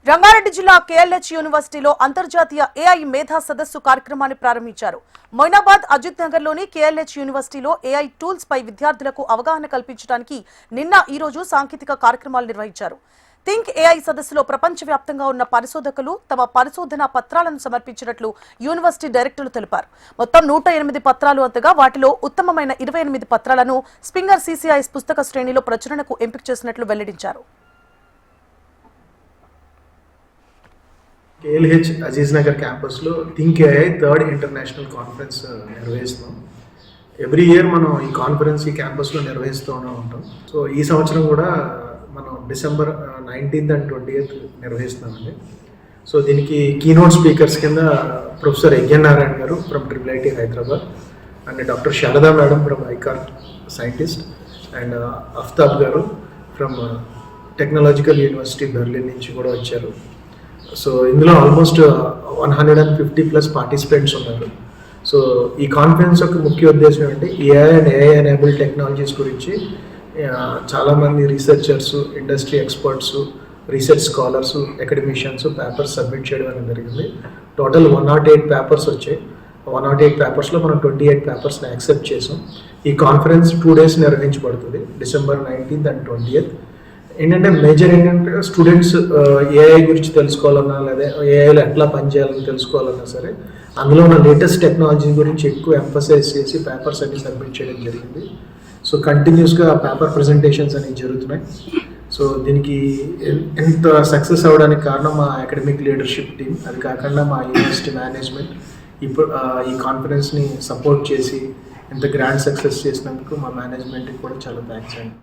రంగారెడ్డి జిల్లా కేఎల్హెచ్ యూనివర్సిటీలో అంతర్జాతీయ ఏఐ మేధా సదస్సు కార్యక్రమాన్ని ప్రారంభించారు. మొయినాబాద్ అజిత్ నగర్ లోని కేఎల్హెచ్ యూనివర్సిటీలో ఏఐ టూల్స్ పై విద్యార్థులకు అవగాహన కల్పించడానికి ఈ రోజు సాంకేతిక కార్యక్రమాలు నిర్వహించారు. థింక్ ఏఐ సదస్సులో ప్రపంచవ్యాప్తంగా ఉన్న పరిశోధకులు తమ పరిశోధనా పత్రాలను సమర్పించినట్లు యూనివర్సిటీ డైరెక్టర్లు తెలిపారు. మొత్తం 108 పత్రాలు అంతగా వాటిలో ఉత్తమమైన 28 పత్రాలను స్ప్రింగర్ సిసిఐఎస్ పుస్తక శ్రేణిలో ప్రచురణకు ఎంపిక చేసినట్లు వెల్లడించారు. కేఎల్హెచ్ అజీజ్ నగర్ క్యాంపస్లో think AI third international conference నిర్వహిస్తున్నాం. ఎవ్రీ ఇయర్ మనం ఈ కాన్ఫరెన్స్ ఈ క్యాంపస్లో నిర్వహిస్తూనే ఉంటాం. సో ఈ సంవత్సరం కూడా మనం డిసెంబర్ 19th and 20th నిర్వహిస్తున్నామండి. సో దీనికి కీనోట్ స్పీకర్స్ కింద ప్రొఫెసర్ యజ్ఞన్ నారాయణ గారు from IIT Hyderabad and doctor Sharada madam from ఐకార్ట్ సైంటిస్ట్ అండ్ అఫ్తాబ్ గారు ఫ్రమ్ టెక్నాలజికల్ యూనివర్సిటీ బెర్లిన్ నుంచి కూడా వచ్చారు. సో ఇందులో ఆల్మోస్ట్ 150+ పార్టిసిపెంట్స్ ఉన్నారు. సో ఈ కాన్ఫరెన్స్ యొక్క ముఖ్య ఉద్దేశం ఏంటి, AI and AI enabled technologies గురించి చాలామంది researchers, industry experts, research scholars, academicians papers submit చేయడం అనేది జరిగింది. టోటల్ 108 పేపర్స్ వచ్చాయి. 108 పేపర్స్లో మనం 28 పేపర్స్ని యాక్సెప్ట్ చేసాం. ఈ కాన్ఫరెన్స్ 2 days నిర్వహించబడుతుంది, డిసెంబర్ 19th and 20th. ఏంటంటే మేజర్ ఏంటంటే స్టూడెంట్స్ ఏఐ గురించి తెలుసుకోవాలన్నా లేదా ఏఐలో ఎట్లా పనిచేయాలని తెలుసుకోవాలన్నా సరే అందులో ఉన్న లేటెస్ట్ టెక్నాలజీ గురించి ఎక్కువ ఎంఫసైజ్ చేసి పేపర్స్ అన్ని సబ్మిట్ చేయడం జరిగింది. సో కంటిన్యూస్గా పేపర్ ప్రజెంటేషన్స్ అనేవి జరుగుతున్నాయి. సో దీనికి ఎంత సక్సెస్ అవ్వడానికి కారణం మా అకాడమిక్ లీడర్షిప్ టీం, అది కాకుండా మా యూనివర్సిటీ మేనేజ్మెంట్ ఇప్పుడు ఈ కాన్ఫరెన్స్ని సపోర్ట్ చేసి ఇంత గ్రాండ్ సక్సెస్ చేసినందుకు మా మేనేజ్మెంట్కి కూడా చాలా థ్యాంక్స్ అండి.